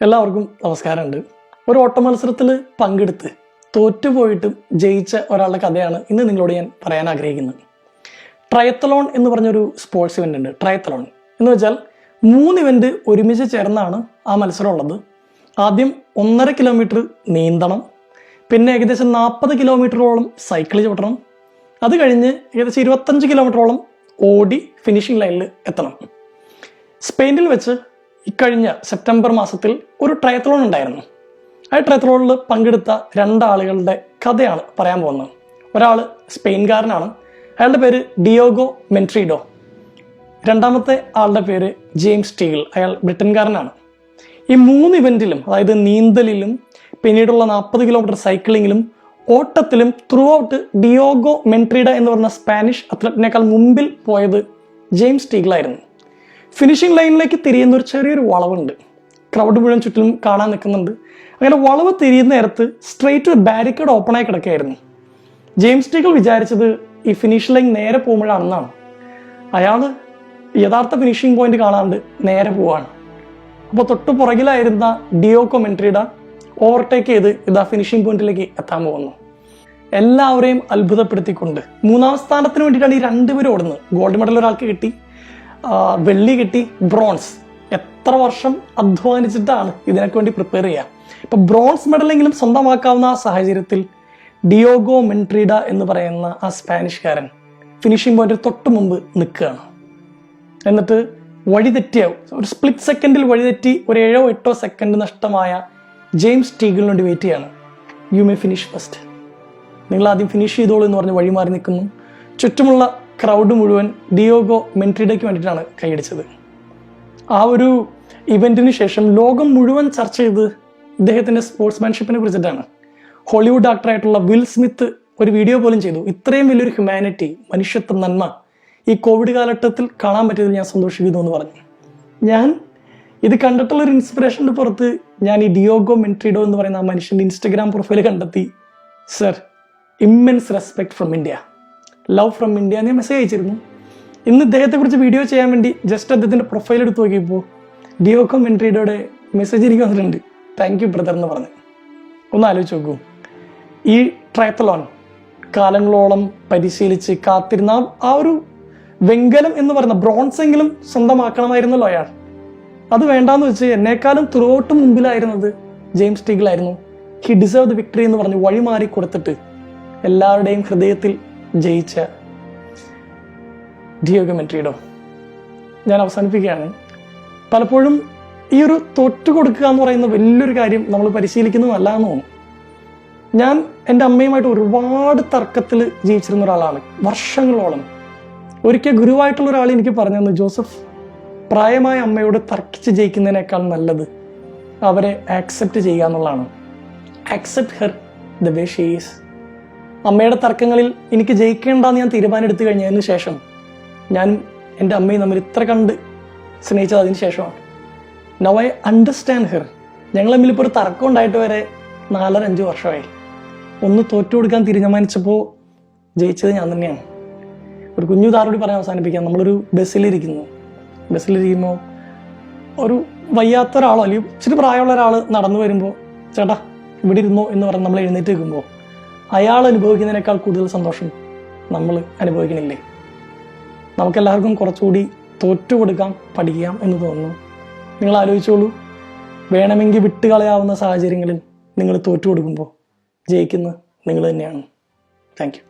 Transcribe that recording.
എല്ലാവർക്കും നമസ്കാരമുണ്ട്. ഒരു ഓട്ട മത്സരത്തിൽ പങ്കെടുത്ത് തോറ്റുപോയിട്ടും ജയിച്ച ഒരാളുടെ കഥയാണ് ഇന്ന് നിങ്ങളോട് ഞാൻ പറയാൻ ആഗ്രഹിക്കുന്നത്. ട്രയത്തലോൺ എന്ന് പറഞ്ഞൊരു സ്പോർട്സ് ഇവൻ്റ് ഉണ്ട്. ട്രയത്തലോൺ എന്ന് വെച്ചാൽ 3 ഇവൻ്റ് ഒരുമിച്ച് ചേർന്നാണ് ആ മത്സരം ഉള്ളത്. ആദ്യം 1.5 കിലോമീറ്റർ നീന്തണം, പിന്നെ ഏകദേശം 40 കിലോമീറ്ററോളം സൈക്കിൾ ചവിട്ടണം, അത് കഴിഞ്ഞ് ഏകദേശം 25 കിലോമീറ്ററോളം ഓടി ഫിനിഷിംഗ് ലൈനിൽ എത്തണം. സ്പെയിനിൽ വെച്ച് ഇക്കഴിഞ്ഞ സെപ്റ്റംബർ മാസത്തിൽ ഒരു ട്രയത്തലോൺ ഉണ്ടായിരുന്നു. ആ ട്രയത്തലോണിൽ പങ്കെടുത്ത 2 ആളുകളുടെ കഥയാണ് പറയാൻ പോകുന്നത്. ഒരാൾ സ്പെയിൻകാരനാണ്, അയാളുടെ പേര് ഡിയോഗോ മെൻട്രീഡോ. രണ്ടാമത്തെ ആളുടെ പേര് ജെയിംസ് ടീഗിൾ, അയാൾ ബ്രിട്ടൻകാരനാണ്. ഈ 3 ഇവന്റിലും, അതായത് നീന്തലിലും പിന്നീടുള്ള 40 കിലോമീറ്റർ സൈക്ലിങ്ങിലും ഓട്ടത്തിലും ത്രൂ ഔട്ട് ഡിയോഗോ മെൻട്രീഡ എന്ന് പറഞ്ഞ സ്പാനിഷ് അത്ലറ്റിനേക്കാൾ മുമ്പിൽ പോയത് ജെയിംസ് ടീഗിളായിരുന്നു. ഫിനിഷിംഗ് ലൈനിലേക്ക് തിരിയുന്ന ഒരു ചെറിയൊരു വളവുണ്ട്. ക്രൗഡ് മുഴുവൻ ചുറ്റിലും കാണാൻ നിൽക്കുന്നുണ്ട്. അങ്ങനെ വളവ് തിരിയുന്ന നേരത്ത് സ്ട്രെയിറ്റ് ബാരിക്കേഡ് ഓപ്പണായി കിടക്കുകയായിരുന്നു. ജെയിംസ് ടീഗിൾ വിചാരിച്ചത് ഈ ഫിനിഷ് ലൈൻ നേരെ പോകുമ്പോഴാണെന്നാണ്. അയാൾ യഥാർത്ഥ ഫിനിഷിംഗ് പോയിന്റ് കാണാണ്ട് നേരെ പോവാണ്. അപ്പോൾ തൊട്ടു പുറകിലായിരുന്ന ഡിയോഗോ മെൻട്രീഡ ഓവർടേക്ക് ചെയ്ത് ഇതാ ഫിനിഷിംഗ് പോയിന്റിലേക്ക് എത്താൻ പോകുന്നു. എല്ലാവരെയും അത്ഭുതപ്പെടുത്തിക്കൊണ്ട് 3ാം സ്ഥാനത്തിന് വേണ്ടിയിട്ടാണ് ഈ 2 പേരും ഓടുന്നത്. ഗോൾഡ് മെഡൽ ഒരാൾക്ക് കിട്ടി, വെള്ളി കിട്ടി, ബ്രോൺസ്. എത്ര വർഷം അധ്വാനിച്ചിട്ടാണ് ഇതിനൊക്കെ വേണ്ടി പ്രിപ്പയർ ചെയ്യുക. ഇപ്പൊ ബ്രോൺസ് മെഡലെങ്കിലും സ്വന്തമാക്കാവുന്ന ആ സാഹചര്യത്തിൽ ഡിയോഗോ മെൻട്രീഡ എന്ന് പറയുന്ന ആ സ്പാനിഷ്കാരൻ ഫിനിഷിംഗ് പോയിന്റ് തൊട്ട് മുമ്പ് നിൽക്കുകയാണ്. എന്നിട്ട് വഴിതെറ്റിയ ഒരു സ്പ്ലിറ്റ് സെക്കൻഡിൽ വഴിതെറ്റി ഒരു 7-8 സെക്കൻഡ് നഷ്ടമായ ജെയിംസ് ടീഗിളിന് വേണ്ടി വെയിറ്റ് ചെയ്യാണ്. യു മേ ഫിനിഷ് ഫസ്റ്റ്, നിങ്ങൾ ആദ്യം ഫിനിഷ് ചെയ്തോളൂ എന്ന് പറഞ്ഞ് വഴി മാറി നിൽക്കുന്നു. ചുറ്റുമുള്ള ക്രൗഡ് മുഴുവൻ ഡിയോഗോ മെൻട്രീഡയ്ക്ക് വേണ്ടിയിട്ടാണ് കൈയടിച്ചത്. ആ ഒരു ഇവന്റിന് ശേഷം ലോകം മുഴുവൻ ചർച്ച ചെയ്ത് ഇദ്ദേഹത്തിന്റെ സ്പോർട്സ്മാൻഷിപ്പിനെ കുറിച്ചിട്ടാണ്. ഹോളിവുഡ് ആക്ടറായിട്ടുള്ള വിൽ സ്മിത്ത് ഒരു വീഡിയോ പോലും ചെയ്തു. ഇത്രയും വലിയൊരു ഹ്യൂമാനിറ്റി, മനുഷ്യത്വ നന്മ ഈ കോവിഡ് കാലഘട്ടത്തിൽ കാണാൻ പറ്റിയതിൽ ഞാൻ സന്തോഷിക്കുന്നു എന്ന് പറഞ്ഞു. ഞാൻ ഇത് കണ്ടിട്ടുള്ള ഒരു ഇൻസ്പിറേഷൻ്റെ പുറത്ത് ഞാൻ ഈ ഡിയോഗോ മെൻട്രീഡോ എന്ന് പറയുന്ന ആ മനുഷ്യന്റെ ഇൻസ്റ്റഗ്രാം പ്രൊഫൈൽ കണ്ടെത്തി. Sir, immense respect from India, love from India എന്ന് ഞാൻ മെസ്സേജ് അയച്ചിരുന്നു. ഇന്ന് ഇദ്ദേഹത്തെക്കുറിച്ച് വീഡിയോ ചെയ്യാൻ വേണ്ടി ജസ്റ്റ് അദ്ദേഹത്തിൻ്റെ പ്രൊഫൈൽ എടുത്ത് നോക്കിയപ്പോൾ ഡിയോഗോ മെൻട്രീഡോയുടെ മെസ്സേജ് എനിക്ക് വന്നിട്ടുണ്ട്. താങ്ക് യു ബ്രദർ എന്ന് പറഞ്ഞ്. ഒന്ന് ആലോചിച്ച് നോക്കൂ, ഈ ട്രയത്തലോൺ കാലങ്ങളോളം പരിശീലിച്ച് കാത്തിരുന്ന ആ ഒരു വെങ്കലം എന്ന് പറയുന്ന ബ്രോൺസ് എങ്കിലും സ്വന്തമാക്കണമായിരുന്നല്ലോ അയാൾ. അത് വേണ്ടാന്ന് വെച്ച് എന്നേക്കാളും ത്രൂഔട്ട് മുമ്പിലായിരുന്നത് ജെയിംസ് ടീഗിളായിരുന്നു. ഹി ഡിസേർവ് ദ വിക്ടറി എന്ന് പറഞ്ഞ് വഴിമാറി കൊടുത്തിട്ട് എല്ലാവരുടെയും ഹൃദയത്തിൽ ജയിച്ച ഡിയോഗോ മെൻട്രീഡോ. ഞാൻ അവസാനിപ്പിക്കുകയാണ്. പലപ്പോഴും ഈ ഒരു തോറ്റു കൊടുക്കുക എന്ന് പറയുന്ന വലിയൊരു കാര്യം നമ്മൾ പരിശീലിക്കുന്നതല്ല എന്ന് തോന്നുന്നു. ഞാൻ എൻ്റെ അമ്മയുമായിട്ട് ഒരുപാട് തർക്കത്തിൽ ജീവിച്ചിരുന്ന ഒരാളാണ് വർഷങ്ങളോളം. ഒരിക്കൽ ഗുരുവായിട്ടുള്ള ഒരാൾ എനിക്ക് പറഞ്ഞു തന്നു, ജോസഫ്, പ്രായമായ അമ്മയോട് തർക്കിച്ച് ജയിക്കുന്നതിനേക്കാൾ നല്ലത് അവരെ ആക്സെപ്റ്റ് ചെയ്യുക എന്നുള്ളതാണ്. Accept her the way she is. അമ്മയുടെ തർക്കങ്ങളിൽ എനിക്ക് ജയിക്കേണ്ടെന്ന് ഞാൻ തീരുമാനം എടുത്തു കഴിഞ്ഞതിന് ശേഷം ഞാൻ എൻ്റെ അമ്മയും തമ്മിൽ ഇത്ര കണ്ട് സ്നേഹിച്ചത് അതിന് ശേഷമാണ്. Now I understand her. ഞങ്ങൾ തമ്മിൽ ഇപ്പോൾ ഒരു തർക്കം ഉണ്ടായിട്ട് വരെ 4-5 വർഷമായി. ഒന്ന് തോറ്റു കൊടുക്കാൻ തീരുമാനിച്ചപ്പോൾ ജയിച്ചത് ഞാൻ തന്നെയാണ്. ഒരു കുഞ്ഞു താറോടി പറഞ്ഞ് അവസാനിപ്പിക്കാം. നമ്മളൊരു ബസ്സിലിരിക്കുമ്പോൾ ഒരു വയ്യാത്ത ഒരാളോ അല്ലെങ്കിൽ ഇച്ചിരി പ്രായമുള്ള ഒരാൾ നടന്നു വരുമ്പോൾ ചേട്ടാ ഇവിടെ ഇരുന്നോ എന്ന് പറഞ്ഞ് നമ്മൾ എഴുന്നേറ്റ് നിൽക്കുമ്പോൾ അയാൾ അനുഭവിക്കുന്നതിനേക്കാൾ കൂടുതൽ സന്തോഷം നമ്മൾ അനുഭവിക്കണില്ലേ? നമുക്കെല്ലാവർക്കും കുറച്ചുകൂടി തോറ്റു കൊടുക്കാം, പഠിക്കാം എന്ന് തോന്നുന്നു. നിങ്ങൾ ആലോചിച്ചോളൂ, വേണമെങ്കിൽ വിട്ടുകളയാവുന്ന സാഹചര്യങ്ങളിൽ നിങ്ങൾ തോറ്റു കൊടുക്കുമ്പോൾ ജയിക്കുന്നത് നിങ്ങൾ തന്നെയാണ്. Thank you.